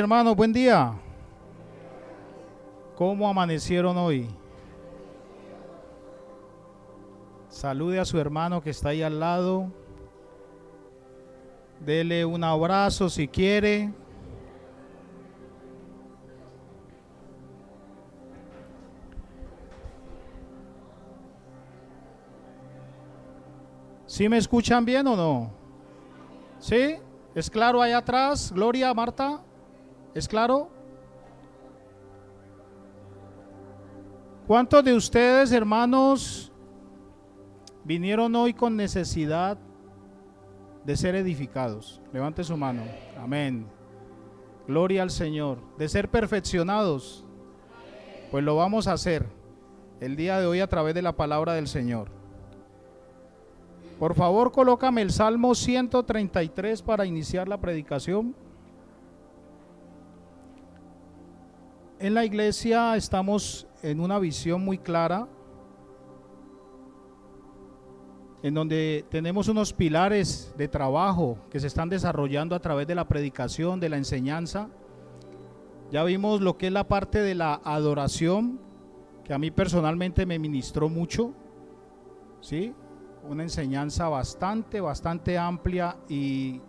hermanos, buen día. ¿Cómo amanecieron hoy? Salude a su hermano que está ahí al lado. Dele un abrazo si quiere. ¿Sí me escuchan bien o no? ¿Sí? ¿Es claro allá atrás? Gloria, Marta, ¿es claro? ¿Cuántos de ustedes, hermanos, vinieron hoy con necesidad de ser edificados? Levante su mano. Amén. Gloria al Señor. De ser perfeccionados. Pues lo vamos a hacer el día de hoy a través de la palabra del Señor. Por favor, colócame el Salmo 133 para iniciar la predicación. En la iglesia estamos en una visión muy clara, en donde tenemos unos pilares de trabajo que se están desarrollando a través de la predicación, de la enseñanza. Ya vimos lo que es la parte de la adoración, que a mí personalmente me ministró mucho, ¿sí? Una enseñanza bastante amplia y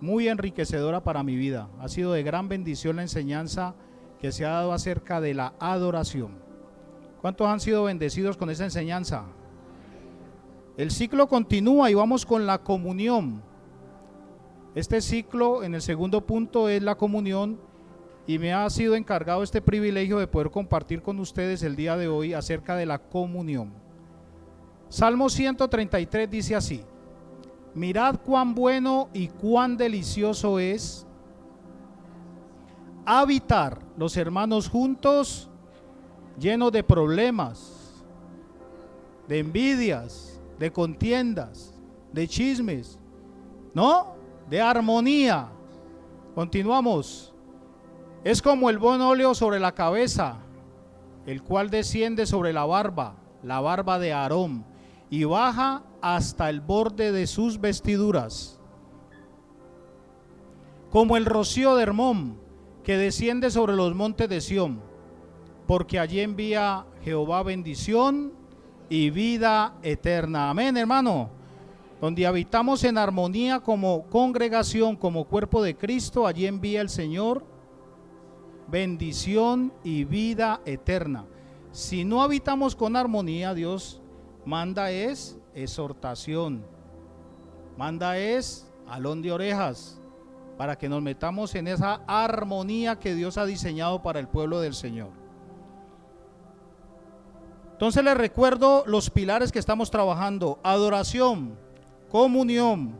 muy enriquecedora para mi vida. Ha sido de gran bendición la enseñanza que se ha dado acerca de la adoración. ¿Cuántos han sido bendecidos con esa enseñanza? El ciclo continúa y vamos con la comunión. Este ciclo, en el segundo punto, es la comunión, y me ha sido encargado este privilegio de poder compartir con ustedes el día de hoy acerca de la comunión. Salmo 133 dice así: mirad cuán bueno y cuán delicioso es habitar los hermanos juntos, llenos de problemas, de envidias, de contiendas, de chismes, ¿no? De armonía. Continuamos. Es como el buen óleo sobre la cabeza, el cual desciende sobre la barba de Aarón, y baja hasta el borde de sus vestiduras. Como el rocío de Hermón, que desciende sobre los montes de Sión, porque allí envía Jehová bendición y vida eterna. Amén, hermano. Donde habitamos en armonía como congregación, como cuerpo de Cristo, allí envía el Señor bendición y vida eterna. Si no habitamos con armonía, Dios manda es exhortación, manda es jalón de orejas, para que nos metamos en esa armonía que Dios ha diseñado para el pueblo del Señor. Entonces les recuerdo los pilares que estamos trabajando: adoración, comunión,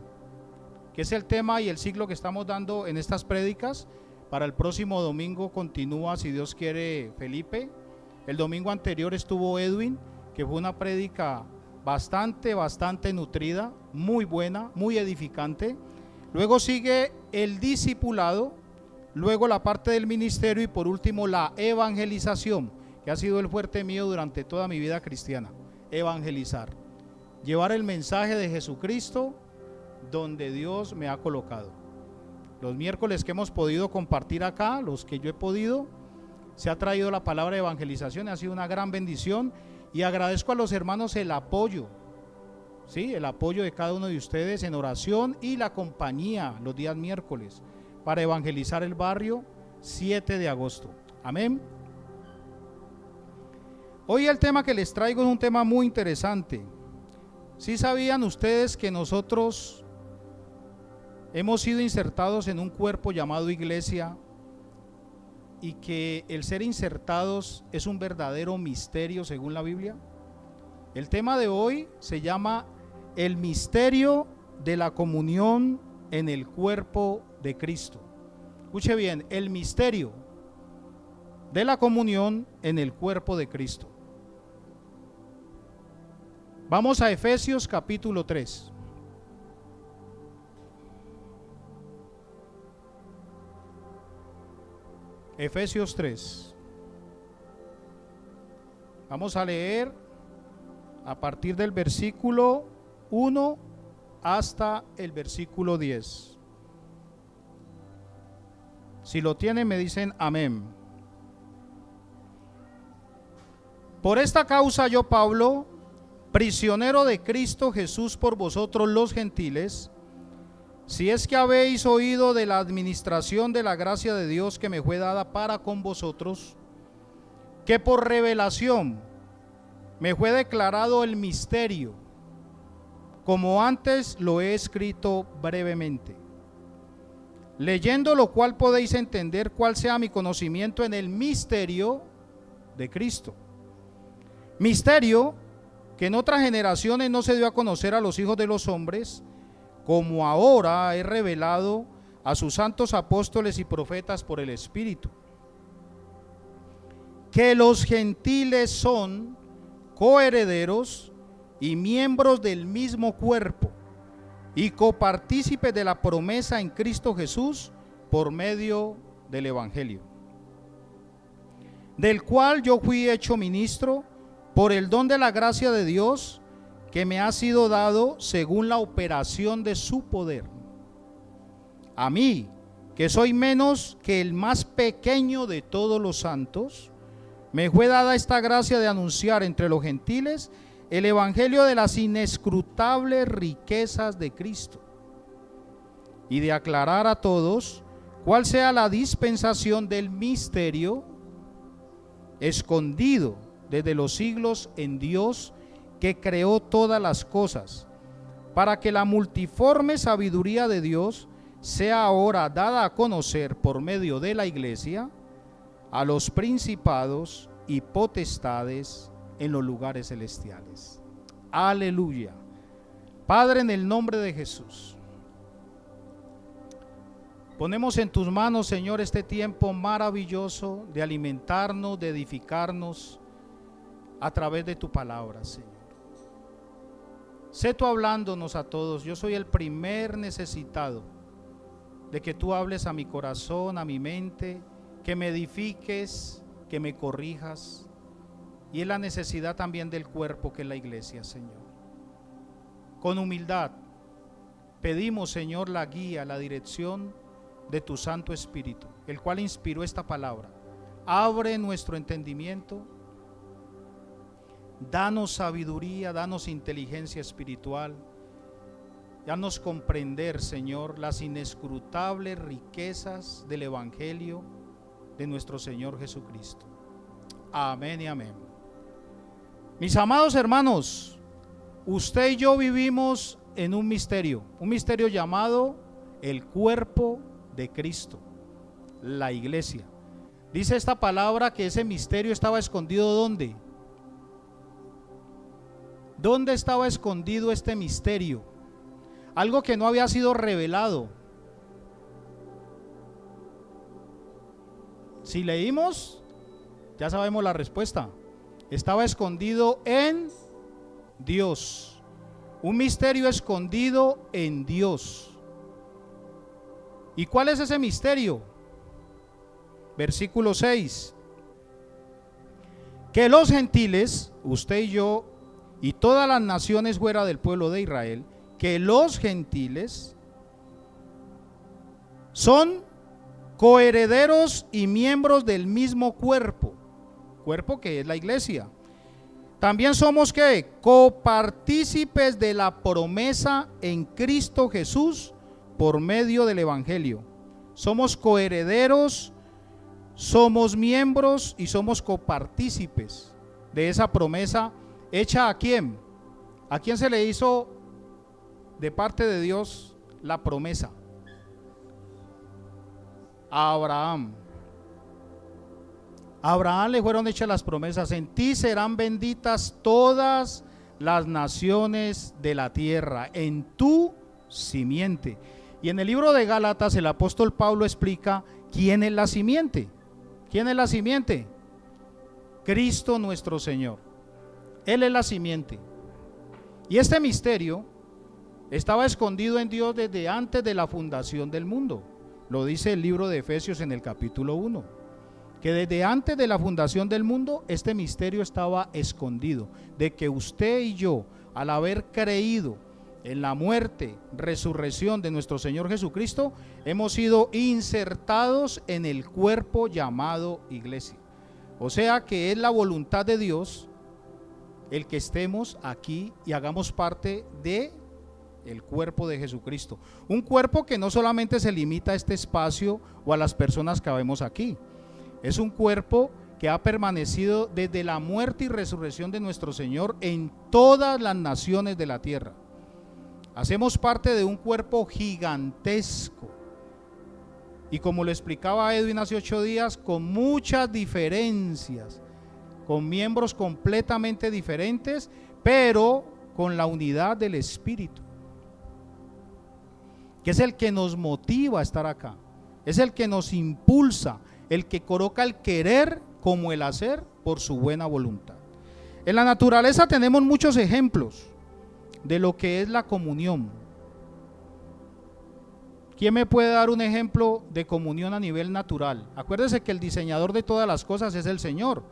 que es el tema y el ciclo que estamos dando en estas prédicas. Para el próximo domingo continúa, si Dios quiere, Felipe. El domingo anterior estuvo Edwin, que fue una prédica bastante nutrida, muy buena, muy edificante. Luego sigue el discipulado, luego la parte del ministerio y por último la evangelización, que ha sido el fuerte mío durante toda mi vida cristiana. Evangelizar, llevar el mensaje de Jesucristo donde Dios me ha colocado. Los miércoles que hemos podido compartir acá, los que yo he podido, se ha traído la palabra de evangelización, ha sido una gran bendición, y agradezco a los hermanos el apoyo, ¿sí? El apoyo de cada uno de ustedes en oración y la compañía los días miércoles para evangelizar el barrio 7 de agosto. Amén. Hoy el tema que les traigo es un tema muy interesante. ¿Sí sabían ustedes que nosotros hemos sido insertados en un cuerpo llamado iglesia, y que el ser insertados es un verdadero misterio según la Biblia? El tema de hoy se llama el misterio de la comunión en el cuerpo de Cristo. Escuche bien, el misterio de la comunión en el cuerpo de Cristo. Vamos a Efesios capítulo 3. Efesios 3. Vamos a leer a partir del versículo 1 hasta el versículo 10. Si lo tienen, me dicen amén. Por esta causa yo, Pablo, prisionero de Cristo Jesús por vosotros los gentiles, si es que habéis oído de la administración de la gracia de Dios que me fue dada para con vosotros, que por revelación me fue declarado el misterio, como antes lo he escrito brevemente, leyendo lo cual podéis entender cuál sea mi conocimiento en el misterio de Cristo. Misterio que en otras generaciones no se dio a conocer a los hijos de los hombres, como ahora he revelado a sus santos apóstoles y profetas por el Espíritu, que los gentiles son coherederos y miembros del mismo cuerpo y copartícipes de la promesa en Cristo Jesús por medio del Evangelio, del cual yo fui hecho ministro por el don de la gracia de Dios que me ha sido dado según la operación de su poder. A mí, que soy menos que el más pequeño de todos los santos, me fue dada esta gracia de anunciar entre los gentiles el evangelio de las inescrutables riquezas de Cristo y de aclarar a todos cuál sea la dispensación del misterio escondido desde los siglos en Dios, que creó todas las cosas, para que la multiforme sabiduría de Dios sea ahora dada a conocer por medio de la iglesia a los principados y potestades en los lugares celestiales. Aleluya. Padre, en el nombre de Jesús, ponemos en tus manos, Señor, este tiempo maravilloso de alimentarnos, de edificarnos a través de tu palabra, Señor. Sé tú hablándonos a todos. Yo soy el primer necesitado de que tú hables a mi corazón, a mi mente, que me edifiques, que me corrijas. Y es la necesidad también del cuerpo, que es la iglesia, Señor. Con humildad pedimos, Señor, la guía, la dirección de tu Santo Espíritu, el cual inspiró esta palabra. Abre nuestro entendimiento. Danos sabiduría, danos inteligencia espiritual. Danos comprender, Señor, las inescrutables riquezas del Evangelio de nuestro Señor Jesucristo. Amén y amén. Mis amados hermanos, usted y yo vivimos en un misterio llamado el cuerpo de Cristo, la iglesia. Dice esta palabra que ese misterio estaba escondido ¿dónde? ¿Dónde estaba escondido este misterio? Algo que no había sido revelado. Si leímos, ya sabemos la respuesta. Estaba escondido en Dios. Un misterio escondido en Dios. ¿Y cuál es ese misterio? Versículo 6. Que los gentiles, usted y yo, y todas las naciones fuera del pueblo de Israel, que los gentiles son coherederos y miembros del mismo cuerpo que es la iglesia. También somos ¿qué? Copartícipes de la promesa en Cristo Jesús por medio del Evangelio. Somos coherederos, somos miembros y somos copartícipes de esa promesa. ¿Hecha a quién? ¿A quién se le hizo de parte de Dios la promesa? A Abraham. A Abraham le fueron hechas las promesas: en ti serán benditas todas las naciones de la tierra, en tu simiente. Y en el libro de Gálatas el apóstol Pablo explica quién es la simiente. ¿Quién es la simiente? Cristo nuestro Señor. Él es la simiente. Y este misterio estaba escondido en Dios desde antes de la fundación del mundo. Lo dice el libro de Efesios en el capítulo 1, que desde antes de la fundación del mundo este misterio estaba escondido, de que usted y yo, al haber creído en la muerte, resurrección de nuestro Señor Jesucristo, hemos sido insertados en el cuerpo llamado iglesia. O sea que es la voluntad de Dios el que estemos aquí y hagamos parte de el cuerpo de Jesucristo. Un cuerpo que no solamente se limita a este espacio o a las personas que vemos aquí. Es un cuerpo que ha permanecido desde la muerte y resurrección de nuestro Señor en todas las naciones de la tierra. Hacemos parte de un cuerpo gigantesco. Y como lo explicaba Edwin hace 8 días, con muchas diferencias, con miembros completamente diferentes, pero con la unidad del Espíritu, que es el que nos motiva a estar acá, es el que nos impulsa, el que coloca el querer como el hacer por su buena voluntad. En la naturaleza tenemos muchos ejemplos de lo que es la comunión. ¿Quién me puede dar un ejemplo de comunión a nivel natural? Acuérdese que el diseñador de todas las cosas es el Señor.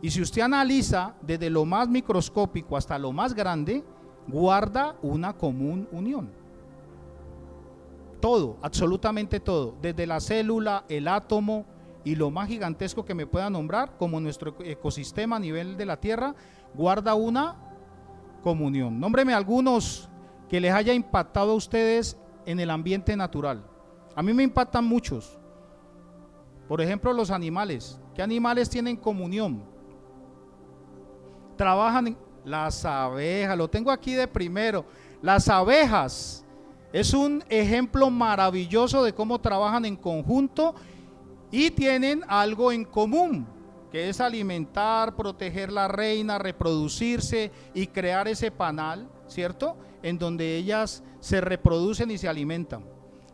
Y si usted analiza desde lo más microscópico hasta lo más grande, guarda una común unión. Todo, absolutamente todo, desde la célula, el átomo y lo más gigantesco que me pueda nombrar, como nuestro ecosistema a nivel de la Tierra, guarda una comunión. Nómbreme algunos que les haya impactado a ustedes en el ambiente natural. A mí me impactan muchos. Por ejemplo, los animales. ¿Qué animales tienen comunión? Trabajan en las abejas, lo tengo aquí de primero. Las abejas es un ejemplo maravilloso de cómo trabajan en conjunto y tienen algo en común, que es alimentar, proteger la reina, reproducirse y crear ese panal, ¿cierto?, en donde ellas se reproducen y se alimentan.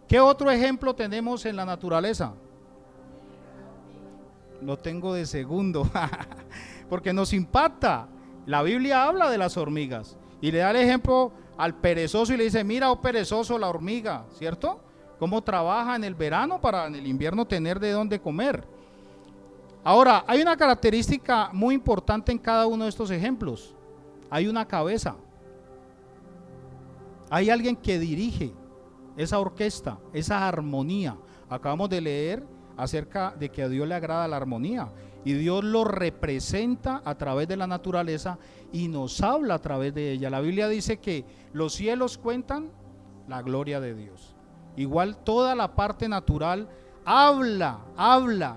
¿Qué otro ejemplo tenemos en la naturaleza? Lo tengo de segundo, porque nos impacta. La Biblia habla de las hormigas y le da el ejemplo al perezoso y le dice: mira, oh perezoso, la hormiga, ¿cierto?, cómo trabaja en el verano para en el invierno tener de dónde comer. Ahora, hay una característica muy importante en cada uno de estos ejemplos. Hay una cabeza. Hay alguien que dirige esa orquesta, esa armonía. Acabamos de leer acerca de que a Dios le agrada la armonía y Dios lo representa a través de la naturaleza y nos habla a través de ella. La Biblia dice que los cielos cuentan la gloria de Dios. Igual toda la parte natural habla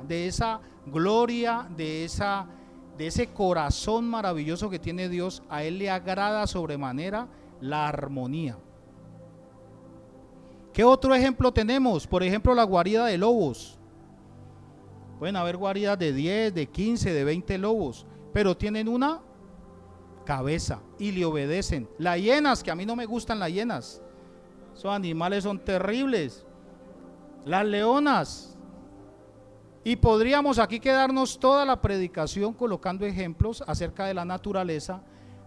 de esa gloria, de ese corazón maravilloso que tiene Dios. A Él le agrada sobremanera la armonía. ¿Qué otro ejemplo tenemos? Por ejemplo, la guarida de lobos. Pueden haber guaridas de 10, de 15, de 20 lobos, pero tienen una cabeza y le obedecen. Las hienas, que a mí no me gustan las hienas, esos animales son terribles. Las leonas. Y podríamos aquí quedarnos toda la predicación colocando ejemplos acerca de la naturaleza,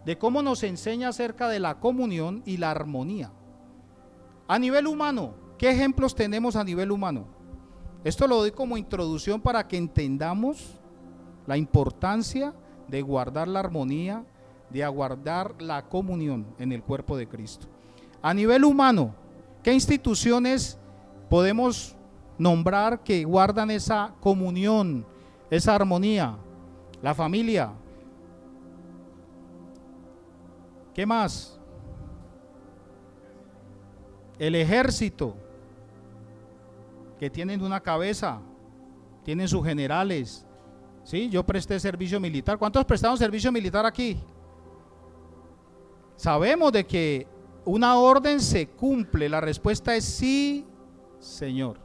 de cómo nos enseña acerca de la comunión y la armonía. A nivel humano, ¿qué ejemplos tenemos a nivel humano? Esto lo doy como introducción para que entendamos la importancia de guardar la armonía, de aguardar la comunión en el cuerpo de Cristo. A nivel humano, ¿qué instituciones podemos nombrar que guardan esa comunión, esa armonía? La familia. ¿Qué más? El ejército, que tienen una cabeza, tienen sus generales. ¿Sí? Yo presté servicio militar. ¿Cuántos prestaron servicio militar aquí? Sabemos de que una orden se cumple. La respuesta es sí, Señor.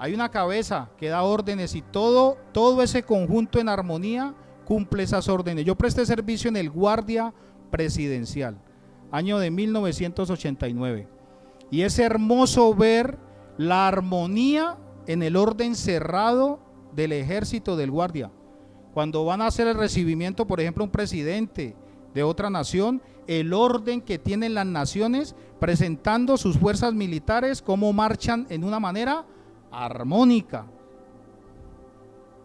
Hay una cabeza que da órdenes y todo ese conjunto en armonía cumple esas órdenes. Yo presté servicio en el Guardia Presidencial, año de 1989. Y es hermoso ver la armonía en el orden cerrado del ejército del guardia. Cuando van a hacer el recibimiento, por ejemplo, un presidente de otra nación, el orden que tienen las naciones presentando sus fuerzas militares, cómo marchan en una manera armónica.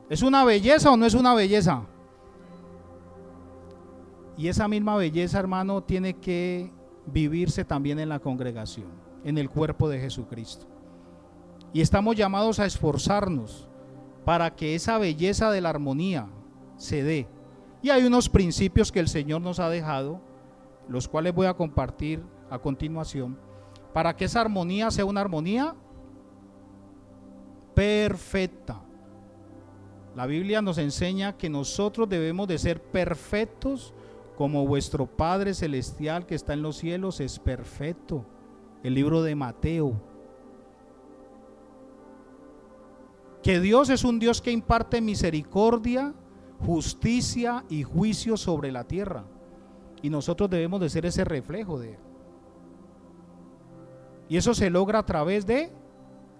¿Es una belleza o no es una belleza? Y esa misma belleza, hermano, tiene que vivirse también en la congregación, en el cuerpo de Jesucristo. Y estamos llamados a esforzarnos para que esa belleza de la armonía se dé. Y hay unos principios que el Señor nos ha dejado, los cuales voy a compartir a continuación, para que esa armonía sea una armonía perfecta. La Biblia nos enseña que nosotros debemos de ser perfectos como vuestro Padre Celestial que está en los cielos es perfecto. El libro de Mateo. Que Dios es un Dios que imparte misericordia, justicia y juicio sobre la tierra. Y nosotros debemos de ser ese reflejo de Él. Y eso se logra a través de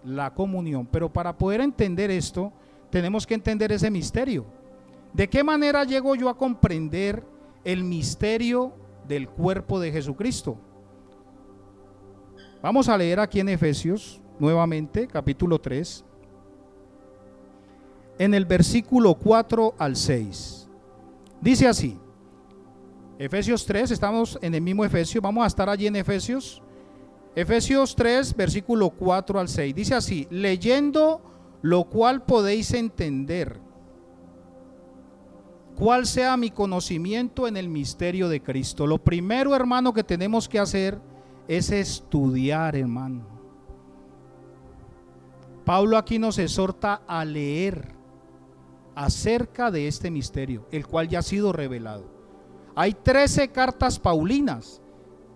la comunión. Pero para poder entender esto, tenemos que entender ese misterio. ¿De qué manera llego yo a comprender el misterio del cuerpo de Jesucristo? Vamos a leer aquí en Efesios, nuevamente, capítulo 3, en el versículo 4 al 6. Dice así, Efesios 3, estamos en el mismo Efesios, vamos a estar allí en Efesios 3, versículo 4 al 6. Dice así, leyendo lo cual podéis entender cuál sea mi conocimiento en el misterio de Cristo. Lo primero, hermano, que tenemos que hacer es estudiar, hermano. Pablo aquí nos exhorta a leer acerca de este misterio, el cual ya ha sido revelado. Hay 13 cartas paulinas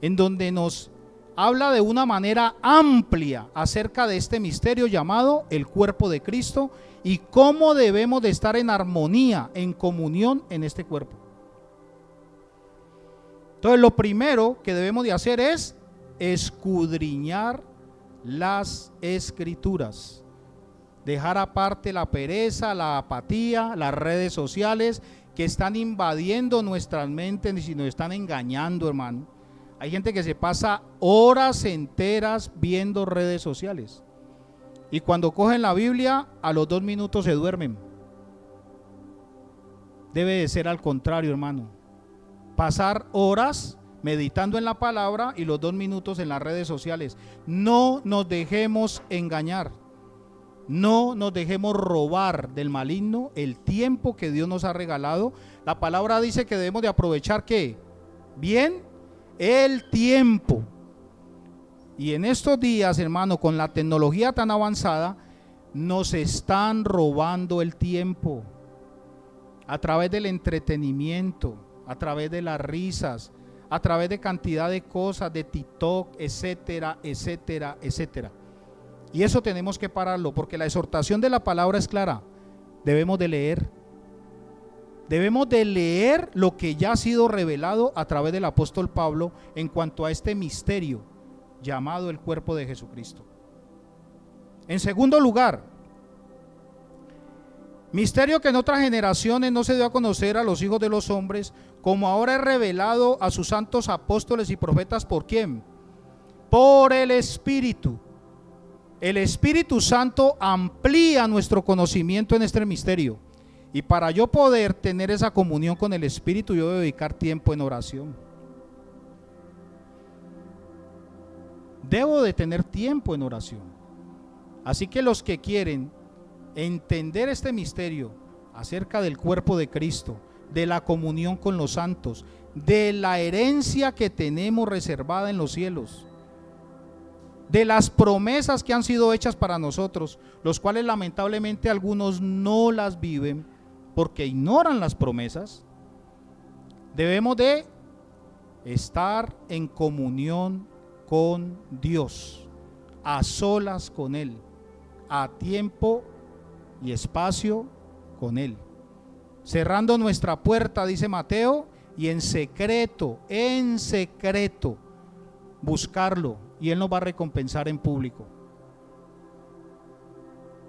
en donde nos habla de una manera amplia acerca de este misterio llamado el cuerpo de Cristo y cómo debemos de estar en armonía, en comunión en este cuerpo. Entonces lo primero que debemos de hacer es escudriñar las escrituras, dejar aparte la pereza, la apatía, las redes sociales que están invadiendo nuestras mentes y nos están engañando, hermano. Hay gente que se pasa horas enteras viendo redes sociales y cuando cogen la Biblia a los 2 minutos se duermen. Debe de ser al contrario, hermano. Pasar horas meditando en la palabra y los 2 minutos en las redes sociales. No nos dejemos engañar. No nos dejemos robar del maligno el tiempo que Dios nos ha regalado. La palabra dice que debemos de aprovechar ¿qué? Bien el tiempo. Y en estos días, hermano, con la tecnología tan avanzada, nos están robando el tiempo a través del entretenimiento, a través de las risas, a través de cantidad de cosas, de TikTok, etcétera, etcétera, etcétera. Y eso tenemos que pararlo, porque la exhortación de la palabra es clara. Debemos de leer. Debemos de leer lo que ya ha sido revelado a través del apóstol Pablo en cuanto a este misterio llamado el cuerpo de Jesucristo. En segundo lugar, misterio que en otras generaciones no se dio a conocer a los hijos de los hombres, como ahora es revelado a sus santos apóstoles y profetas. ¿Por quién? Por el Espíritu. El Espíritu Santo amplía nuestro conocimiento en este misterio. Y para yo poder tener esa comunión con el Espíritu, yo debo dedicar tiempo en oración. Debo de tener tiempo en oración. Así que los que quieren entender este misterio acerca del cuerpo de Cristo, de la comunión con los santos, de la herencia que tenemos reservada en los cielos, de las promesas que han sido hechas para nosotros, los cuales lamentablemente algunos no las viven porque ignoran las promesas, debemos de estar en comunión con Dios, a solas con Él, a tiempo y espacio con Él, cerrando nuestra puerta, dice Mateo, y en secreto, buscarlo, y Él nos va a recompensar en público.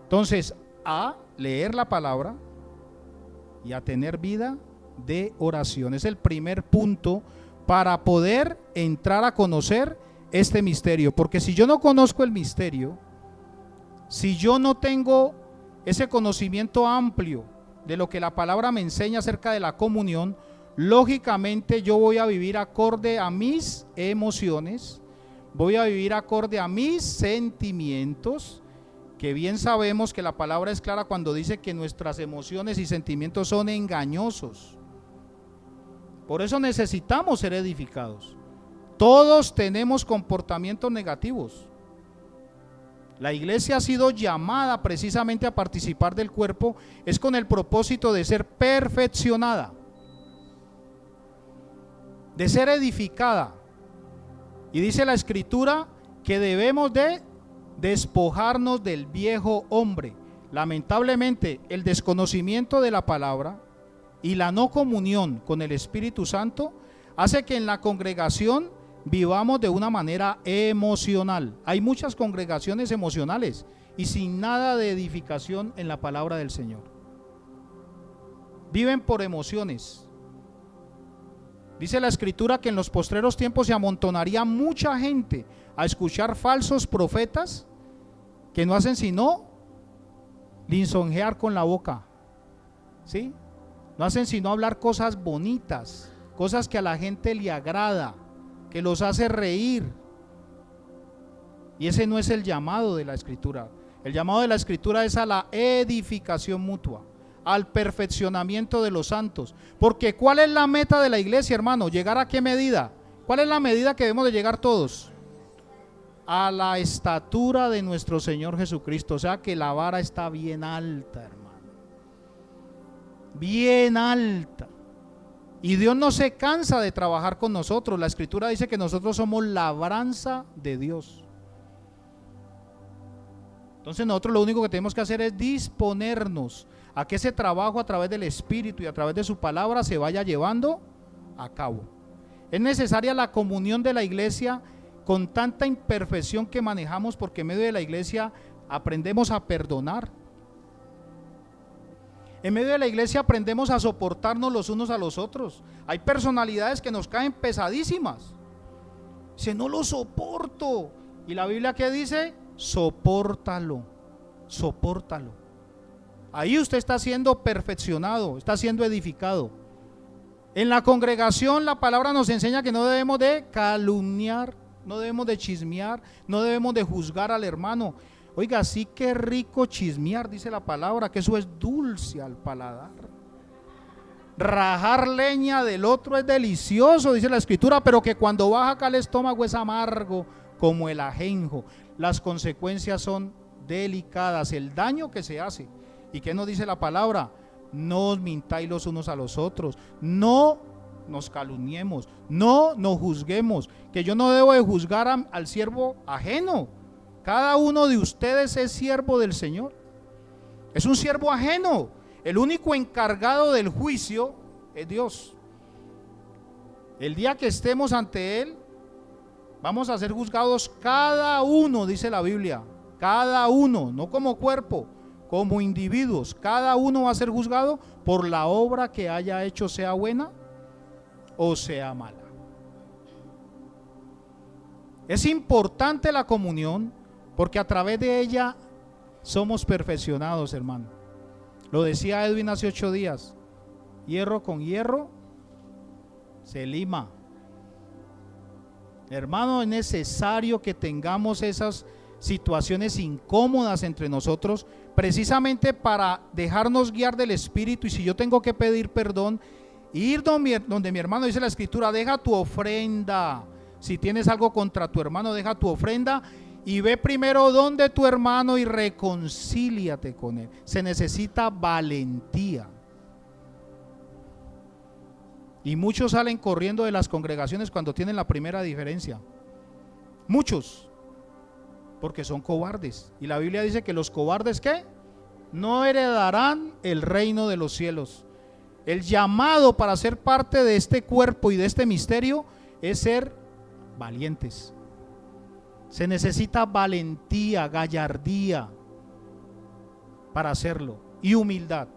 Entonces, a leer la palabra y a tener vida de oración. Es el primer punto para poder entrar a conocer este misterio. Porque si yo no conozco el misterio, si yo no tengo ese conocimiento amplio de lo que la palabra me enseña acerca de la comunión, lógicamente yo voy a vivir acorde a mis emociones, voy a vivir acorde a mis sentimientos, que bien sabemos que la palabra es clara cuando dice que nuestras emociones y sentimientos son engañosos. Por eso necesitamos ser edificados. Todos tenemos comportamientos negativos. La iglesia ha sido llamada precisamente a participar del cuerpo, es con el propósito de ser perfeccionada, de ser edificada. Y dice la Escritura que debemos de despojarnos del viejo hombre. Lamentablemente, el desconocimiento de la palabra y la no comunión con el Espíritu Santo hace que en la congregación vivamos de una manera emocional. Hay muchas congregaciones emocionales y sin nada de edificación en la palabra del Señor. Viven por emociones. Dice la Escritura que en los postreros tiempos se amontonaría mucha gente a escuchar falsos profetas que no hacen sino lisonjear con la boca, ¿sí? No hacen sino hablar cosas bonitas, cosas que a la gente le agrada, que los hace reír. Y ese no es el llamado de la Escritura. El llamado de la Escritura es a la edificación mutua, al perfeccionamiento de los santos. Porque ¿cuál es la meta de la iglesia, hermano? ¿Llegar a qué medida? ¿Cuál es la medida que debemos de llegar todos? A la estatura de nuestro Señor Jesucristo. O sea que la vara está bien alta, hermano. Bien alta. Y Dios no se cansa de trabajar con nosotros. La Escritura dice que nosotros somos labranza de Dios. Entonces nosotros lo único que tenemos que hacer es disponernos a que ese trabajo a través del Espíritu y a través de su palabra se vaya llevando a cabo. Es necesaria la comunión de la iglesia con tanta imperfección que manejamos, porque en medio de la iglesia aprendemos a perdonar. En medio de la iglesia aprendemos a soportarnos los unos a los otros. Hay personalidades que nos caen pesadísimas. Dice, no lo soporto. ¿Y la Biblia qué dice? Sopórtalo, sopórtalo. Ahí usted está siendo perfeccionado, está siendo edificado. En la congregación la palabra nos enseña que no debemos de calumniar, no debemos de chismear, no debemos de juzgar al hermano. Oiga, sí que rico chismear, dice la palabra, que eso es dulce al paladar. Rajar leña del otro es delicioso, dice la Escritura, pero que cuando baja acá al estómago es amargo como el ajenjo. Las consecuencias son delicadas, el daño que se hace. ¿Y qué nos dice la palabra? No os mintáis los unos a los otros, no nos calumniemos, no nos juzguemos, que yo no debo de juzgar al siervo ajeno. Cada uno de ustedes es siervo del Señor, es un siervo ajeno. El único encargado del juicio es Dios. El día que estemos ante Él, vamos a ser juzgados cada uno, dice la Biblia, cada uno, no como cuerpo, como individuos. Cada uno va a ser juzgado por la obra que haya hecho, sea buena o sea mala. Es importante la comunión, porque a través de ella somos perfeccionados, hermano. Lo decía Edwin hace 8 días, hierro con hierro se lima. Hermano, es necesario que tengamos esas situaciones incómodas entre nosotros, precisamente para dejarnos guiar del Espíritu. Y si yo tengo que pedir perdón, ir donde mi hermano, dice la Escritura, deja tu ofrenda. Si tienes algo contra tu hermano, deja tu ofrenda y ve primero donde tu hermano y reconcíliate con él. Se necesita valentía. Y muchos salen corriendo de las congregaciones cuando tienen la primera diferencia. Muchos, porque son cobardes. Y la Biblia dice que los cobardes, ¿qué? No heredarán el reino de los cielos. El llamado para ser parte de este cuerpo y de este misterio es ser valientes. Se necesita valentía, gallardía para hacerlo, y humildad.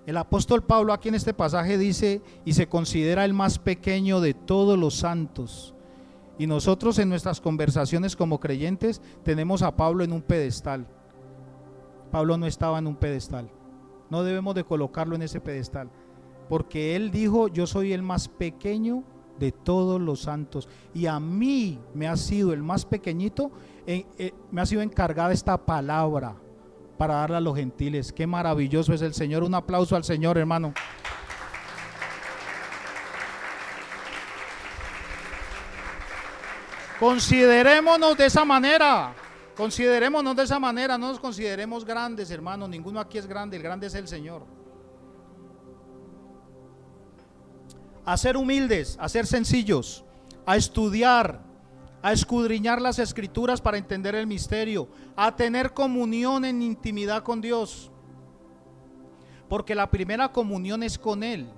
El apóstol Pablo aquí en este pasaje dice, y se considera el más pequeño de todos los santos. Y nosotros en nuestras conversaciones como creyentes tenemos a Pablo en un pedestal. Pablo no estaba en un pedestal. No debemos de colocarlo en ese pedestal. porque Él dijo: yo soy el más pequeño de todos los santos, y a mí me ha sido el más pequeñito, me ha sido encargada esta palabra para darla a los gentiles. Qué maravilloso es el Señor. Un aplauso al Señor, hermano. Considerémonos de esa manera. Considerémonos de esa manera. No nos consideremos grandes, hermano. Ninguno aquí es grande. El grande es el Señor. A ser humildes, a ser sencillos, a estudiar, a escudriñar las escrituras para entender el misterio, a tener comunión en intimidad con Dios, porque la primera comunión es con Él.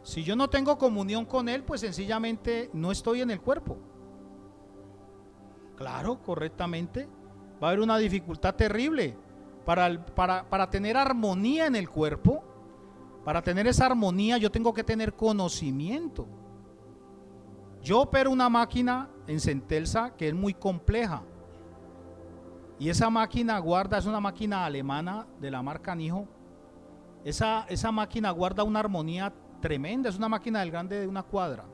Si yo no tengo comunión con Él, pues sencillamente no estoy en el cuerpo. Claro, correctamente, va a haber una dificultad terrible para tener armonía en el cuerpo. Para tener esa armonía yo tengo que tener conocimiento. Yo opero una máquina en Centelsa que es muy compleja, y esa máquina guarda, es una máquina alemana de la marca Nijo. Esa máquina guarda una armonía tremenda, es una máquina del grande de una cuadra,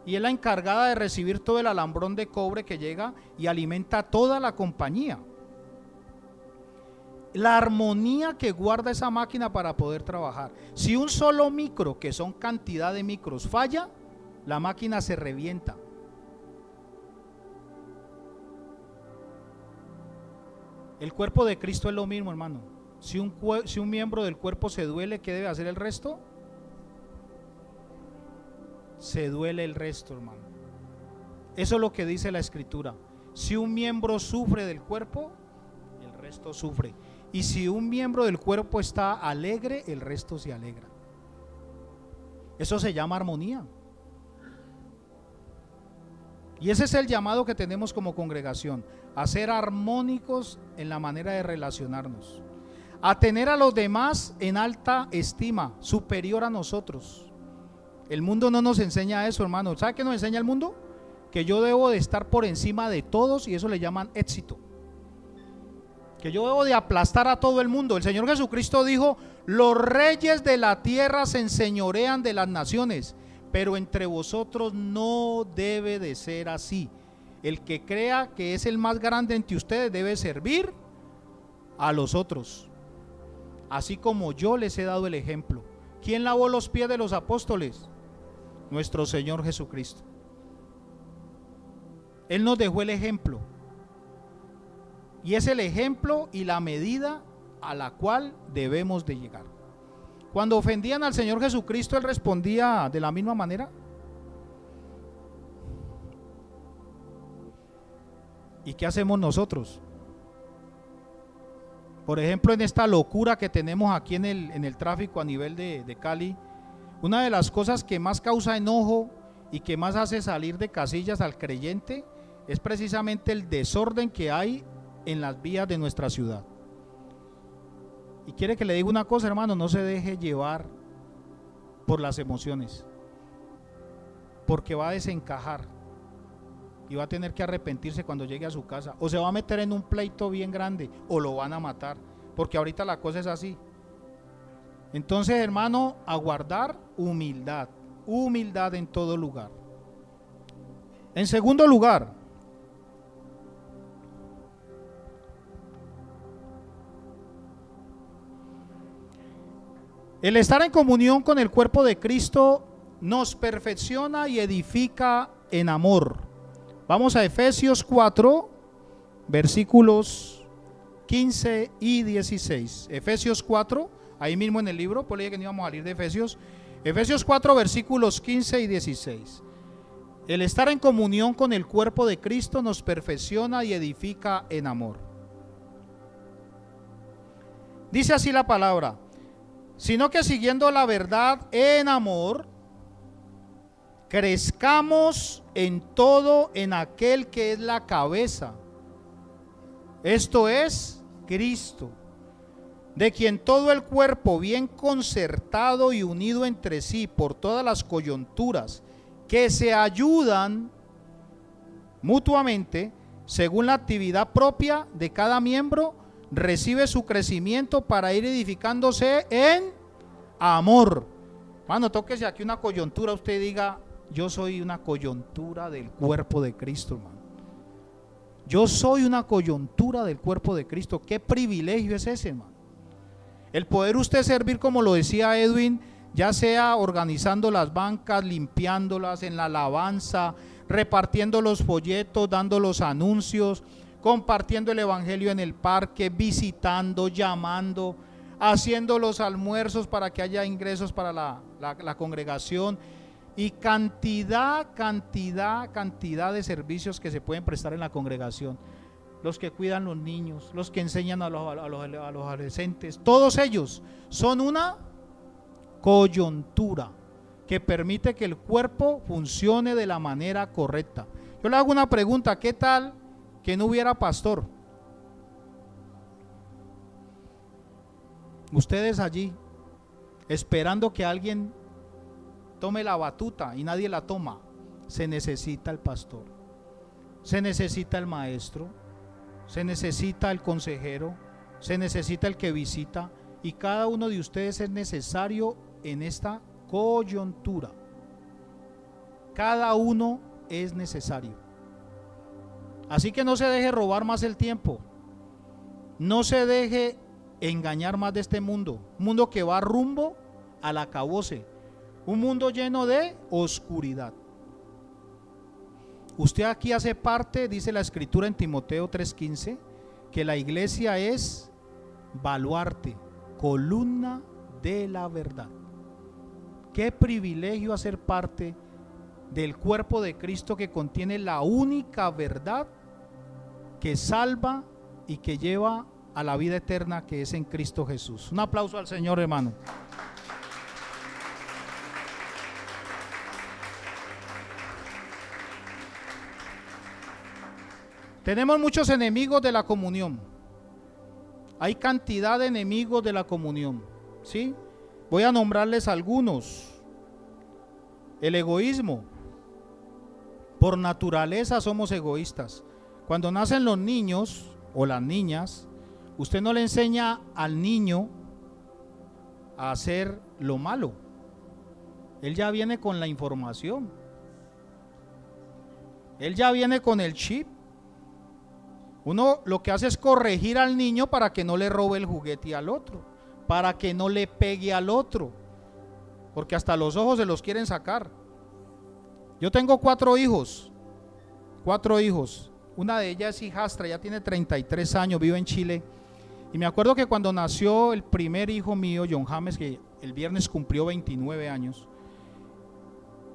y es la encargada de recibir todo el alambrón de cobre que llega y alimenta a toda la compañía. La armonía que guarda esa máquina para poder trabajar. Si un solo micro, que son cantidad de micros, falla, la máquina se revienta. El cuerpo de Cristo es lo mismo, hermano. Si un miembro del cuerpo se duele, ¿qué debe hacer el resto? Se duele el resto, hermano. Eso es lo que dice la Escritura. Si un miembro sufre del cuerpo, el resto sufre. Y si un miembro del cuerpo está alegre, el resto se alegra. Eso se llama armonía. Y ese es el llamado que tenemos como congregación: a ser armónicos en la manera de relacionarnos, a tener a los demás en alta estima, superior a nosotros. El mundo no nos enseña eso, hermano. ¿Sabe qué nos enseña el mundo? Que yo debo de estar por encima de todos, y eso le llaman éxito. Que yo debo de aplastar a todo el mundo. El Señor Jesucristo dijo: los reyes de la tierra se enseñorean de las naciones, pero entre vosotros no debe de ser así. El que crea que es el más grande entre ustedes debe servir a los otros, así como yo les he dado el ejemplo. ¿Quién lavó los pies de los apóstoles? Nuestro Señor Jesucristo. Él nos dejó el ejemplo, y es el ejemplo y la medida a la cual debemos de llegar. Cuando ofendían al Señor Jesucristo, Él respondía de la misma manera. ¿Y qué hacemos nosotros? Por ejemplo, en esta locura que tenemos aquí en el tráfico a nivel de Cali, una de las cosas que más causa enojo y que más hace salir de casillas al creyente es precisamente el desorden que hay en las vías de nuestra ciudad. Y quiere que le diga una cosa, hermano: no se deje llevar por las emociones, porque va a desencajar y va a tener que arrepentirse cuando llegue a su casa, o se va a meter en un pleito bien grande, o lo van a matar, porque ahorita la cosa es así. Entonces, hermano, a guardar humildad, humildad en todo lugar. En segundo lugar, el estar en comunión con el cuerpo de Cristo nos perfecciona y edifica en amor. Vamos a Efesios 4, versículos 15 y 16. Efesios 4, ahí mismo en el libro, por ahí que no íbamos a salir de Efesios. Efesios 4, versículos 15 y 16. El estar en comunión con el cuerpo de Cristo nos perfecciona y edifica en amor. Dice así la palabra: sino que siguiendo la verdad en amor, crezcamos en todo en aquel que es la cabeza, esto es Cristo, de quien todo el cuerpo, bien concertado y unido entre sí por todas las coyunturas que se ayudan mutuamente según la actividad propia de cada miembro, recibe su crecimiento para ir edificándose en amor. Mano, tóquese aquí una coyuntura, usted diga, yo soy una coyuntura del cuerpo de Cristo, hermano. Yo soy una coyuntura del cuerpo de Cristo. ¿Qué privilegio es ese, hermano? El poder usted servir, como lo decía Edwin, ya sea organizando las bancas, limpiándolas, en la alabanza, repartiendo los folletos, dando los anuncios, compartiendo el evangelio en el parque, visitando, llamando, haciendo los almuerzos para que haya ingresos para la congregación, y cantidad de servicios que se pueden prestar en la congregación. Los que cuidan los niños, los que enseñan a los adolescentes, todos ellos son una coyuntura que permite que el cuerpo funcione de la manera correcta. Yo le hago una pregunta: ¿qué tal que no hubiera pastor? Ustedes allí esperando que alguien tome la batuta y nadie la toma. Se necesita el pastor, se necesita el maestro, se necesita el consejero, se necesita el que visita, y cada uno de ustedes es necesario en esta coyuntura. Cada uno es necesario. Así que no se deje robar más el tiempo, no se deje engañar más de este mundo, un mundo que va rumbo al acabose, un mundo lleno de oscuridad. Usted aquí hace parte, dice la escritura en Timoteo 3:15, que la iglesia es baluarte, columna de la verdad. Qué privilegio hacer parte del cuerpo de Cristo, que contiene la única verdad que salva y que lleva a la vida eterna, que es en Cristo Jesús. Un aplauso al Señor, hermano. Tenemos muchos enemigos de la comunión. Hay cantidad de enemigos de la comunión, ¿sí? Voy a nombrarles algunos. El egoísmo. Por naturaleza somos egoístas. Cuando nacen los niños o las niñas, usted no le enseña al niño a hacer lo malo. Él ya viene con la información. Él ya viene con el chip. Uno lo que hace es corregir al niño para que no le robe el juguete al otro, para que no le pegue al otro, porque hasta los ojos se los quieren sacar. Yo tengo cuatro hijos. Una de ellas es hijastra, ya tiene 33 años, vive en Chile. Y me acuerdo que cuando nació el primer hijo mío, John James, que el viernes cumplió 29 años,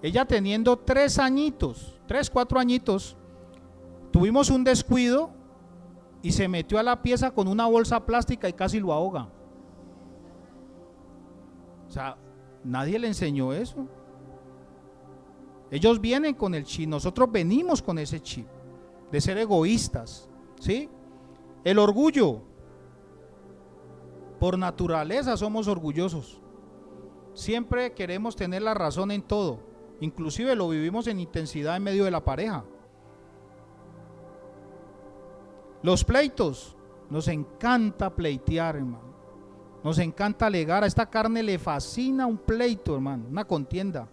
ella teniendo 3 añitos, 3, 4 añitos, tuvimos un descuido y se metió a la pieza con una bolsa plástica y casi lo ahoga. O sea, nadie le enseñó eso. Ellos vienen con el chip, nosotros venimos con ese chip de ser egoístas, ¿sí? El orgullo. Por naturaleza somos orgullosos. Siempre queremos tener la razón en todo. Inclusive lo vivimos en intensidad en medio de la pareja. Los pleitos. Nos encanta pleitear, hermano. Nos encanta alegar. A esta carne le fascina un pleito, hermano, una contienda.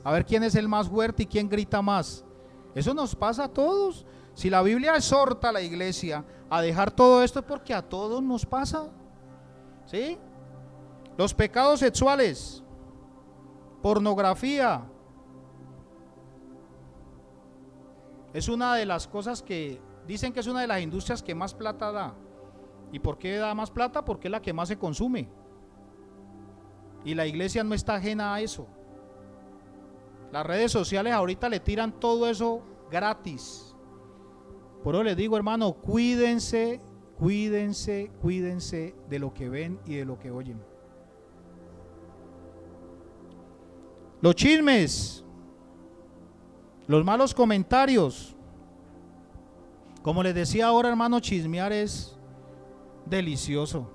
A ver quién es el más fuerte y quién grita más. Eso nos pasa a todos. Si la Biblia exhorta a la iglesia a dejar todo esto, es porque a todos nos pasa, ¿sí? Los pecados sexuales, pornografía, es una de las cosas que dicen que es una de las industrias que más plata da. ¿Y por qué da más plata? Porque es la que más se consume. Y la iglesia no está ajena a eso. Las redes sociales ahorita le tiran todo eso gratis. Por eso les digo, hermano, cuídense de lo que ven y de lo que oyen. Los chismes, los malos comentarios. Como les decía ahora, hermano, chismear es delicioso.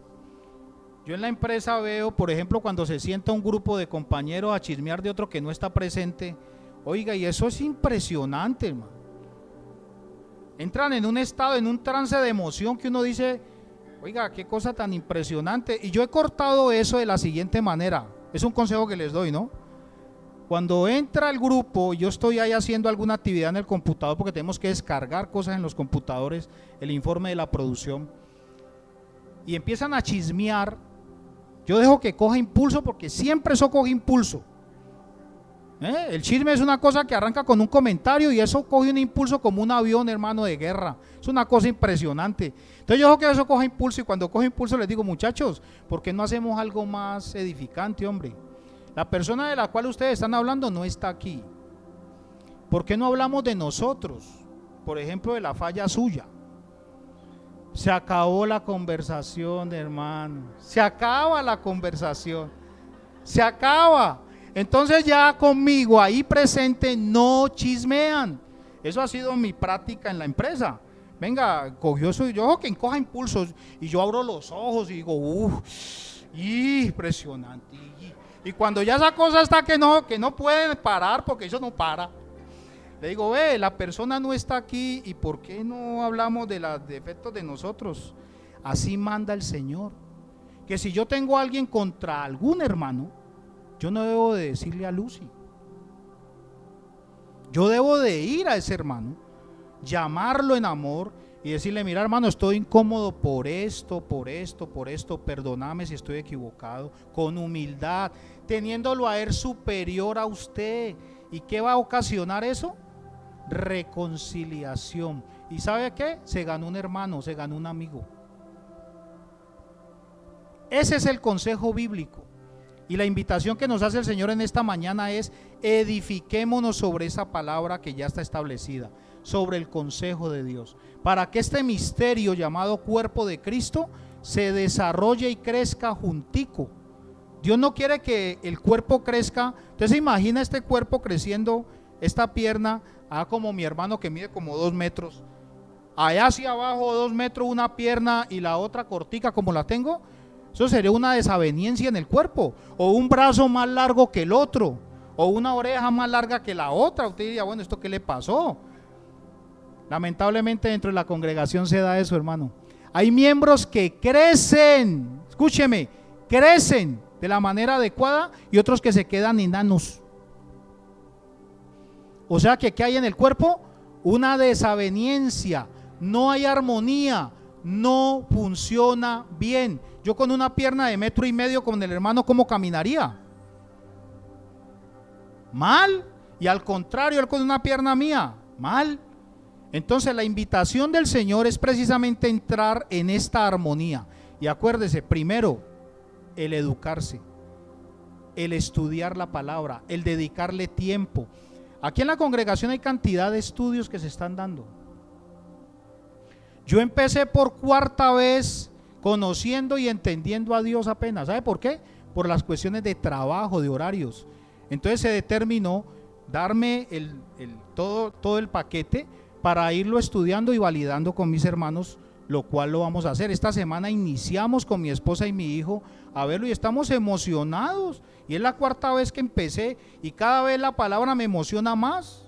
Yo en la empresa veo, por ejemplo, cuando se sienta un grupo de compañeros a chismear de otro que no está presente. Oiga, y eso es impresionante, hermano. Entran en un estado, en un trance de emoción que uno dice, oiga, qué cosa tan impresionante. Y yo he cortado eso de la siguiente manera. Es un consejo que les doy, ¿no? Cuando entra el grupo, yo estoy ahí haciendo alguna actividad en el computador porque tenemos que descargar cosas en los computadores, el informe de la producción, y empiezan a chismear. Yo dejo que coja impulso porque siempre eso coge impulso. El chisme es una cosa que arranca con un comentario y eso coge un impulso como un avión, hermano, de guerra. Es una cosa impresionante. Entonces yo dejo que eso coja impulso y cuando coge impulso les digo, muchachos, ¿por qué no hacemos algo más edificante, hombre? La persona de la cual ustedes están hablando no está aquí. ¿Por qué no hablamos de nosotros? Por ejemplo, de la falla suya. Se acabó la conversación, hermano. Se acaba la conversación. Se acaba. Entonces ya conmigo ahí presente no chismean. Eso ha sido mi práctica en la empresa. Venga, cogió eso, yo que coja impulsos y yo abro los ojos y digo, impresionante. Y cuando ya esa cosa está que no pueden parar porque eso no para. Le digo, la persona no está aquí y ¿por qué no hablamos de los defectos de nosotros? Así manda el Señor. Que si yo tengo a alguien contra algún hermano, yo no debo de decirle a Lucy. Yo debo de ir a ese hermano, llamarlo en amor y decirle, mira hermano, estoy incómodo por esto, perdóname si estoy equivocado, con humildad, teniéndolo a él superior a usted. ¿Y qué va a ocasionar eso? Reconciliación. ¿Y sabe qué? Se ganó un hermano, se ganó un amigo. Ese es el consejo bíblico. Y la invitación que nos hace el Señor en esta mañana es: edifiquémonos sobre esa palabra que ya está establecida, sobre el consejo de Dios, para que este misterio llamado cuerpo de Cristo se desarrolle y crezca juntico. Dios no quiere que el cuerpo crezca. Usted se imagina este cuerpo creciendo, esta pierna, como mi hermano que mide como 2 metros, allá hacia abajo 2 metros una pierna y la otra cortica como la tengo. Eso sería una desaveniencia en el cuerpo, o un brazo más largo que el otro, o una oreja más larga que la otra. Usted diría, bueno, ¿esto qué le pasó? Lamentablemente dentro de la congregación se da eso, hermano. Hay miembros que crecen, escúcheme, crecen de la manera adecuada y otros que se quedan enanos. O sea que ¿qué hay en el cuerpo? Una desaveniencia, no hay armonía, no funciona bien. Yo con una pierna de 1,5 metros con el hermano, ¿cómo caminaría? Mal. Y al contrario, él con una pierna mía, mal. Entonces la invitación del Señor es precisamente entrar en esta armonía. Y acuérdese, primero, el educarse, el estudiar la palabra, el dedicarle tiempo. Aquí en la congregación hay cantidad de estudios que se están dando. Yo empecé por 4ª vez conociendo y entendiendo a Dios apenas. ¿Sabe por qué? Por las cuestiones de trabajo, de horarios. Entonces se determinó darme todo el paquete para irlo estudiando y validando con mis hermanos, lo cual lo vamos a hacer. Esta semana iniciamos con mi esposa y mi hijo a verlo y estamos emocionados. Y es la 4ª vez que empecé y cada vez la palabra me emociona más.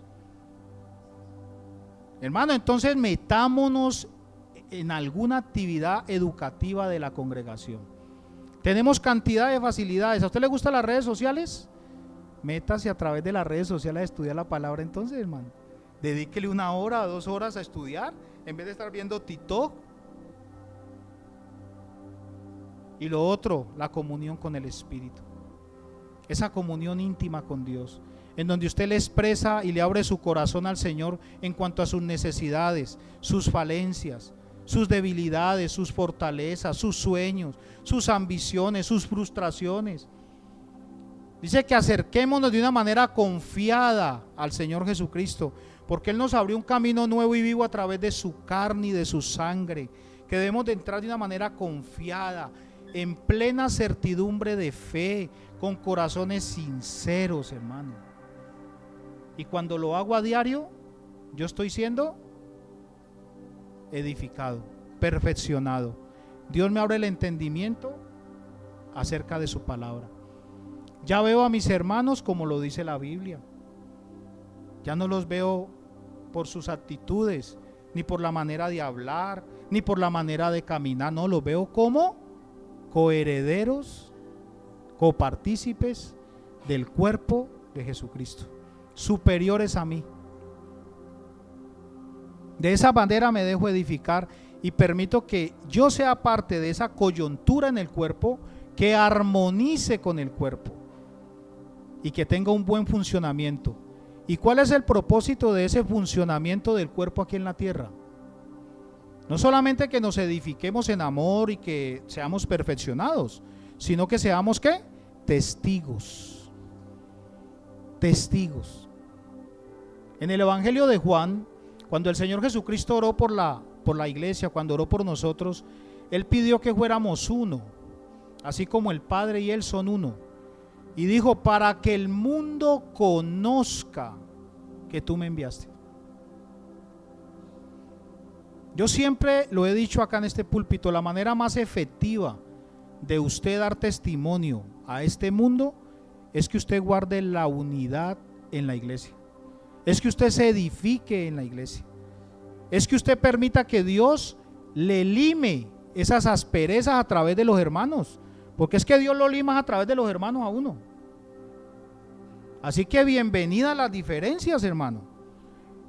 Hermano, entonces metámonos en alguna actividad educativa de la congregación. Tenemos cantidad de facilidades. ¿A usted le gustan las redes sociales? Métase a través de las redes sociales a estudiar la palabra entonces, hermano. Dedíquele 1 hora o 2 horas a estudiar en vez de estar viendo TikTok. Y lo otro, la comunión con el Espíritu. Esa comunión íntima con Dios, en donde usted le expresa y le abre su corazón al Señor en cuanto a sus necesidades, sus falencias, sus debilidades, sus fortalezas, sus sueños, sus ambiciones, sus frustraciones. Dice que acerquémonos de una manera confiada al Señor Jesucristo, porque Él nos abrió un camino nuevo y vivo a través de su carne y de su sangre, que debemos de entrar de una manera confiada, en plena certidumbre de fe, con corazones sinceros, hermano. Y cuando lo hago a diario, yo estoy siendo edificado, perfeccionado. Dios me abre el entendimiento acerca de su palabra. Ya veo a mis hermanos como lo dice la Biblia. Ya no los veo por sus actitudes, ni por la manera de hablar, ni por la manera de caminar. No, los veo como coherederos copartícipes del cuerpo de Jesucristo, superiores a mí. De esa manera me dejo edificar y permito que yo sea parte de esa coyuntura en el cuerpo que armonice con el cuerpo y que tenga un buen funcionamiento. ¿Y cuál es el propósito de ese funcionamiento del cuerpo aquí en la tierra? No solamente que nos edifiquemos en amor y que seamos perfeccionados, sino que seamos ¿qué? Testigos. Testigos. En el Evangelio de Juan, cuando el Señor Jesucristo oró por la iglesia, cuando oró por nosotros, Él pidió que fuéramos uno, así como el Padre y Él son uno. Y dijo, para que el mundo conozca que tú me enviaste. Yo siempre lo he dicho acá en este púlpito, la manera más efectiva de usted dar testimonio a este mundo es que usted guarde la unidad en la iglesia, es que usted se edifique en la iglesia, es que usted permita que Dios le lime esas asperezas a través de los hermanos, porque es que Dios lo lima a través de los hermanos a uno. Así que bienvenida a las diferencias, hermano.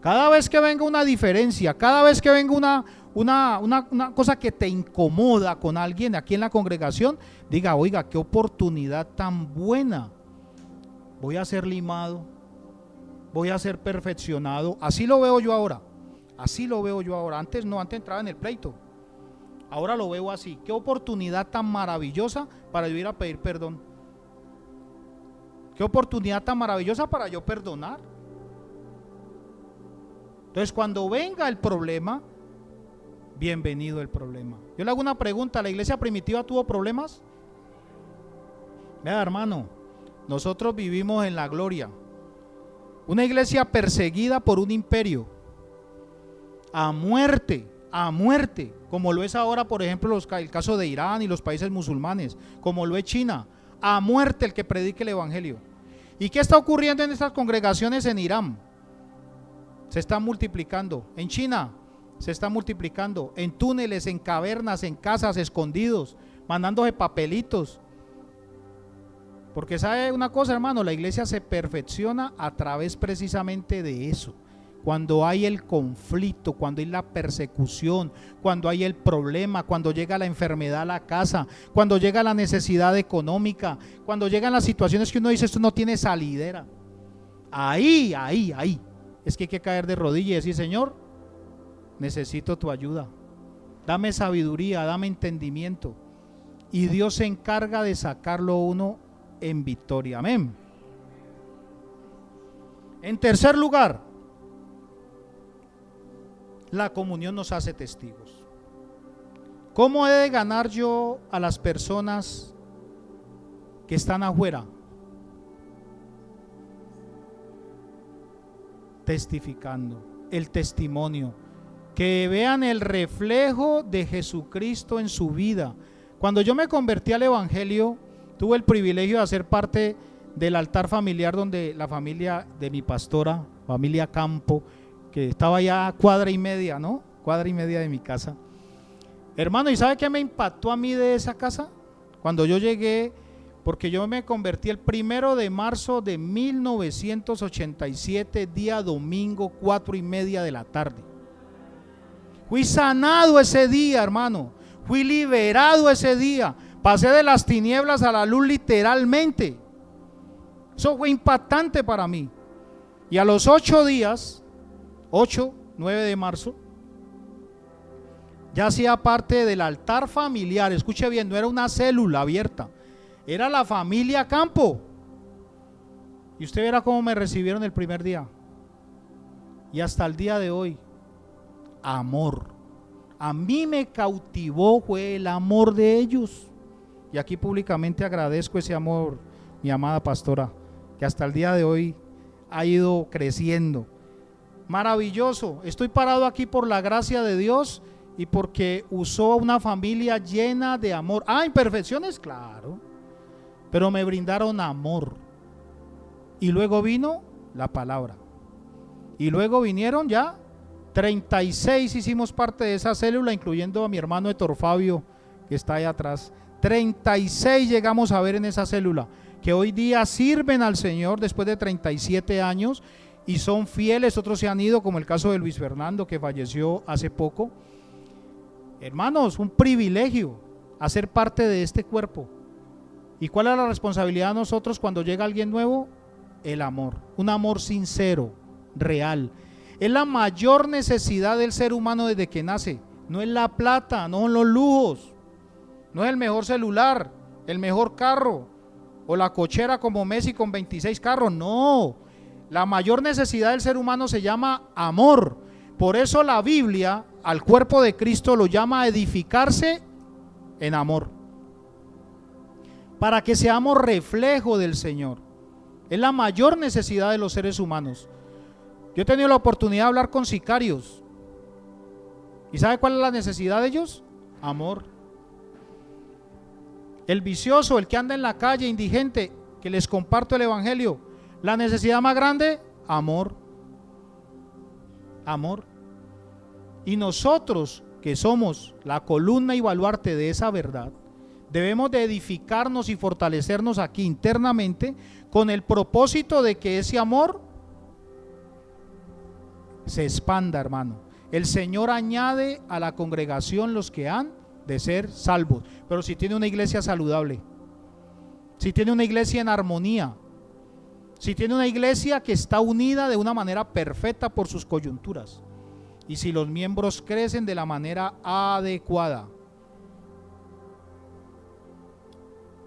Cada vez que venga una diferencia, cada vez que venga una cosa que te incomoda con alguien aquí en la congregación, diga, oiga, qué oportunidad tan buena. Voy a ser limado, voy a ser perfeccionado. Así lo veo yo ahora. Así lo veo yo ahora. Antes no, antes entraba en el pleito. Ahora lo veo así. Qué oportunidad tan maravillosa para yo ir a pedir perdón. Qué oportunidad tan maravillosa para yo perdonar. Entonces, cuando venga el problema, bienvenido el problema. Yo le hago una pregunta, ¿la iglesia primitiva tuvo problemas? Vea, hermano, nosotros vivimos en la gloria. Una iglesia perseguida por un imperio, a muerte, como lo es ahora, por ejemplo, el caso de Irán y los países musulmanes, como lo es China, a muerte el que predique el evangelio. ¿Y qué está ocurriendo en estas congregaciones en Irán? Se está multiplicando. En China se está multiplicando. En túneles, en cavernas, en casas, escondidos, mandándose papelitos. Porque sabe una cosa, hermano, la iglesia se perfecciona a través precisamente de eso. Cuando hay el conflicto, cuando hay la persecución, cuando hay el problema, cuando llega la enfermedad a la casa, cuando llega la necesidad económica, cuando llegan las situaciones que uno dice, esto no tiene salidera. Ahí es que hay que caer de rodillas y decir, Señor, necesito tu ayuda, dame sabiduría, dame entendimiento, y Dios se encarga de sacarlo uno en victoria. Amén. En tercer lugar, la comunión nos hace testigos. ¿Cómo he de ganar yo a las personas que están afuera? Testificando, el testimonio, que vean el reflejo de Jesucristo en su vida. Cuando yo me convertí al evangelio, tuve el privilegio de hacer parte del altar familiar donde la familia de mi pastora, familia Campo, que estaba ya a cuadra y media de mi casa. Hermano, ¿y sabe qué me impactó a mí de esa casa? Cuando yo llegué, porque yo me convertí el 1 de marzo de 1987, día domingo, 4:30 de la tarde. Fui sanado ese día, hermano. Fui liberado ese día. Pasé de las tinieblas a la luz literalmente. Eso fue impactante para mí. Y a los 8 días, 9 de marzo, ya hacía parte del altar familiar. Escuche bien, no era una célula abierta, era la familia Campo. Y usted verá cómo me recibieron el primer día. Y hasta el día de hoy, amor. A mí me cautivó fue el amor de ellos. Y aquí públicamente agradezco ese amor, mi amada pastora, que hasta el día de hoy ha ido creciendo. Maravilloso. Estoy parado aquí por la gracia de Dios y porque usó una familia llena de amor. Imperfecciones, claro, pero me brindaron amor. Y luego vino la palabra. Y luego vinieron ya 36, hicimos parte de esa célula, incluyendo a mi hermano Héctor Fabio, que está ahí atrás. 36 llegamos a ver en esa célula, que hoy día sirven al Señor después de 37 años y son fieles. Otros se han ido, como el caso de Luis Fernando, que falleció hace poco. Hermanos, un privilegio hacer parte de este cuerpo. ¿Y cuál es la responsabilidad de nosotros cuando llega alguien nuevo? El amor, un amor sincero, real. Es la mayor necesidad del ser humano desde que nace. No es la plata, no son los lujos, no es el mejor celular, el mejor carro o la cochera como Messi con 26 carros. No, la mayor necesidad del ser humano se llama amor. Por eso la Biblia al cuerpo de Cristo lo llama a edificarse en amor, para que seamos reflejo del Señor. Es la mayor necesidad de los seres humanos. Yo he tenido la oportunidad de hablar con sicarios. ¿Y sabe cuál es la necesidad de ellos? Amor. El vicioso, el que anda en la calle, indigente, que les comparto el evangelio, la necesidad más grande, amor. Amor. Y nosotros, que somos la columna y baluarte de esa verdad, debemos de edificarnos y fortalecernos aquí internamente con el propósito de que ese amor se expanda, hermano. El Señor añade a la congregación los que han de ser salvos. Pero si tiene una iglesia saludable, si tiene una iglesia en armonía, si tiene una iglesia que está unida de una manera perfecta por sus coyunturas, y si los miembros crecen de la manera adecuada.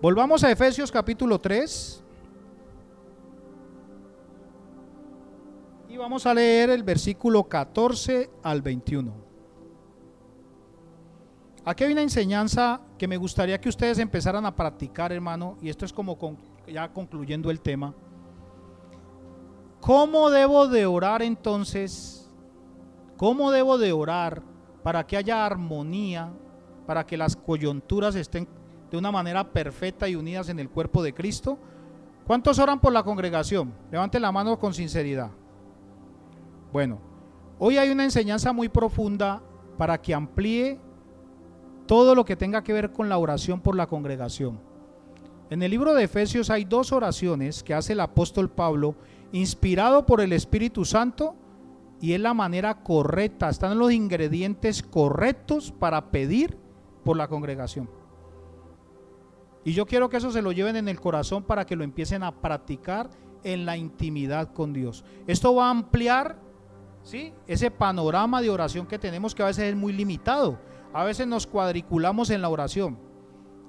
Volvamos a Efesios capítulo 3 y vamos a leer el versículo 14 al 21. Aquí hay una enseñanza que me gustaría que ustedes empezaran a practicar, hermano, y esto es como ya concluyendo el tema. ¿Cómo debo de orar entonces? ¿Cómo debo de orar para que haya armonía, para que las coyunturas estén de una manera perfecta y unidas en el cuerpo de Cristo? ¿Cuántos oran por la congregación? Levanten la mano con sinceridad. Bueno, hoy hay una enseñanza muy profunda para que amplíe todo lo que tenga que ver con la oración por la congregación. En el libro de Efesios hay 2 oraciones que hace el apóstol Pablo, inspirado por el Espíritu Santo, y es la manera correcta, están los ingredientes correctos para pedir por la congregación. Y yo quiero que eso se lo lleven en el corazón para que lo empiecen a practicar en la intimidad con Dios. Esto va a ampliar, ¿sí?, ese panorama de oración que tenemos, que a veces es muy limitado. A veces nos cuadriculamos en la oración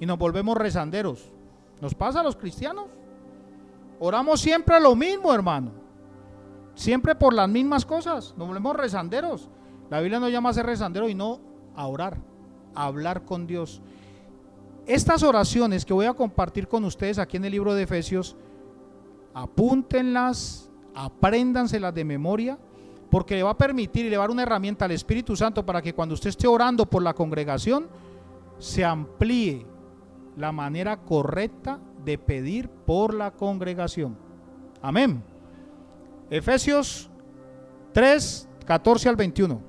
y nos volvemos rezanderos. ¿Nos pasa a los cristianos? Oramos siempre a lo mismo, hermano. Siempre por las mismas cosas, nos volvemos rezanderos. La Biblia nos llama a ser rezandero y no a orar, a hablar con Dios. Estas oraciones que voy a compartir con ustedes aquí en el libro de Efesios, apúntenlas, apréndanselas de memoria, porque le va a permitir y le va a dar una herramienta al Espíritu Santo para que cuando usted esté orando por la congregación, se amplíe la manera correcta de pedir por la congregación. Amén. Efesios 3, 14 al 21.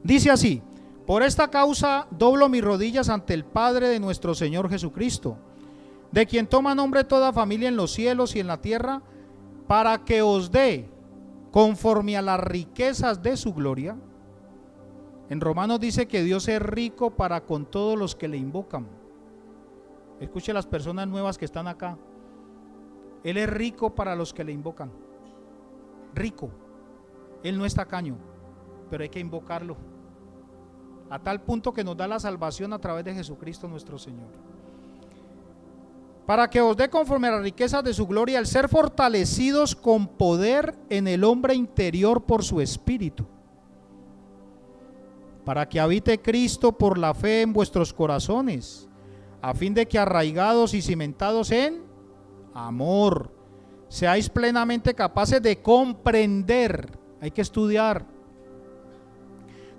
Dice así: por esta causa doblo mis rodillas ante el Padre de nuestro Señor Jesucristo, de quien toma nombre toda familia en los cielos y en la tierra, para que os dé, conforme a las riquezas de su gloria. En Romanos dice que Dios es rico para con todos los que le invocan. Escuche las personas nuevas que están acá. Él es rico para los que le invocan. Rico. Él no es tacaño, pero hay que invocarlo, a tal punto que nos da la salvación a través de Jesucristo nuestro Señor. Para que os dé, conforme a las riquezas de su gloria, el ser fortalecidos con poder en el hombre interior por su Espíritu, para que habite Cristo por la fe en vuestros corazones, a fin de que, arraigados y cimentados en amor, seáis plenamente capaces de comprender, hay que estudiar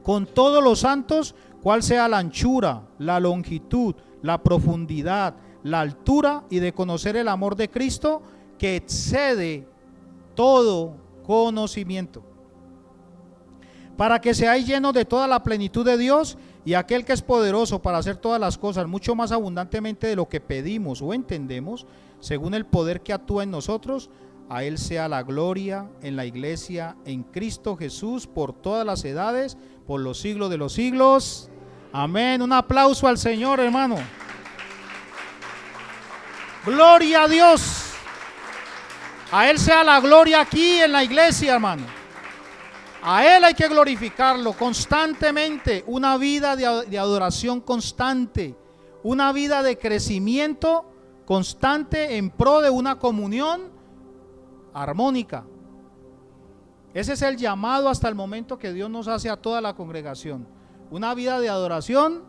con todos los santos cuál sea la anchura, la longitud, la profundidad, la altura, y de conocer el amor de Cristo, que excede todo conocimiento, para que seáis llenos de toda la plenitud de Dios, Y aquel que es poderoso para hacer todas las cosas mucho más abundantemente de lo que pedimos o entendemos, según el poder que actúa en nosotros, a Él sea la gloria en la iglesia, en Cristo Jesús, por todas las edades, por los siglos de los siglos. Amén. Un aplauso al Señor, hermano. Gloria a Dios. A Él sea la gloria aquí en la iglesia, hermano. A Él hay que glorificarlo constantemente. Una vida de adoración constante. Una vida de crecimiento constante en pro de una comunión armónica. Ese es el llamado hasta el momento que Dios nos hace a toda la congregación. Una vida de adoración,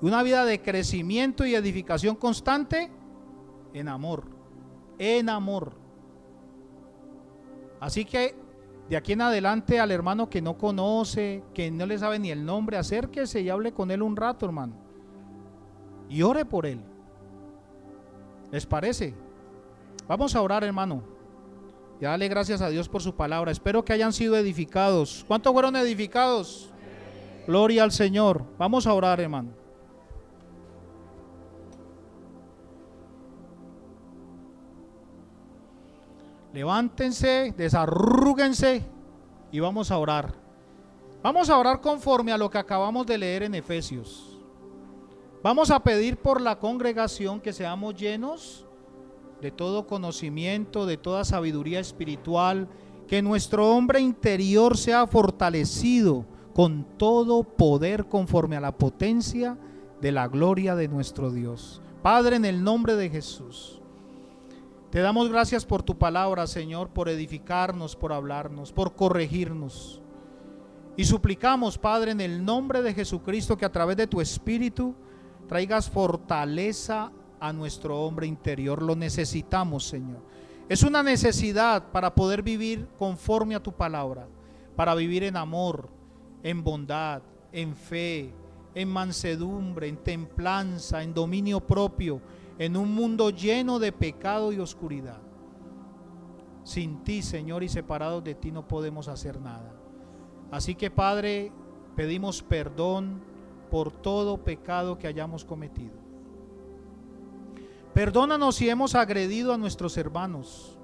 una vida de crecimiento y edificación constante en amor. En amor. Así que de aquí en adelante, al hermano que no conoce, que no le sabe ni el nombre, acérquese y hable con él un rato, hermano. Y ore por él. ¿Les parece? Vamos a orar, hermano. Y dale gracias a Dios por su palabra. Espero que hayan sido edificados. ¿Cuántos fueron edificados? Gloria al Señor. Vamos a orar, hermano. Levántense, desarrúguense y vamos a orar. Vamos a orar conforme a lo que acabamos de leer en Efesios. Vamos a pedir por la congregación que seamos llenos de todo conocimiento, de toda sabiduría espiritual, que nuestro hombre interior sea fortalecido con todo poder conforme a la potencia de la gloria de nuestro Dios. Padre, en el nombre de Jesús, te damos gracias por tu palabra, Señor, por edificarnos, por hablarnos, por corregirnos. Y suplicamos, Padre, en el nombre de Jesucristo, que a través de tu Espíritu traigas fortaleza a nuestro hombre interior. Lo necesitamos, Señor. Es una necesidad para poder vivir conforme a tu palabra, para vivir en amor, en bondad, en fe, en mansedumbre, en templanza, en dominio propio, en un mundo lleno de pecado y oscuridad. Sin ti, Señor, y separados de ti no podemos hacer nada. Así que, Padre, pedimos perdón por todo pecado que hayamos cometido. Perdónanos si hemos agredido a nuestros hermanos.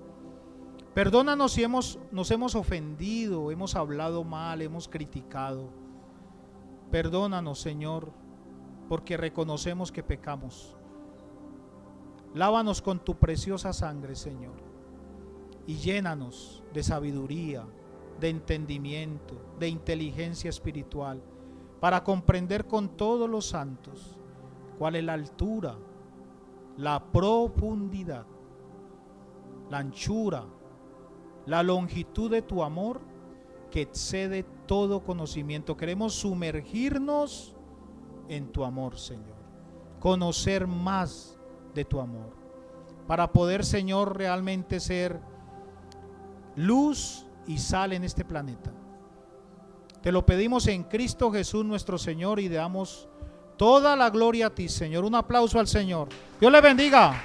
Perdónanos si nos hemos ofendido, hemos hablado mal, hemos criticado. Perdónanos, Señor, porque reconocemos que pecamos. Lávanos con tu preciosa sangre, Señor, y llénanos de sabiduría, de entendimiento, de inteligencia espiritual, para comprender con todos los santos cuál es la altura, la profundidad, la anchura, la longitud de tu amor, que excede todo conocimiento. Queremos sumergirnos en tu amor, Señor, conocer más de tu amor, para poder, Señor, realmente ser luz y sal en este planeta. Te lo pedimos en Cristo Jesús nuestro Señor y damos toda la gloria a ti, Señor. Un aplauso al Señor. Dios le bendiga.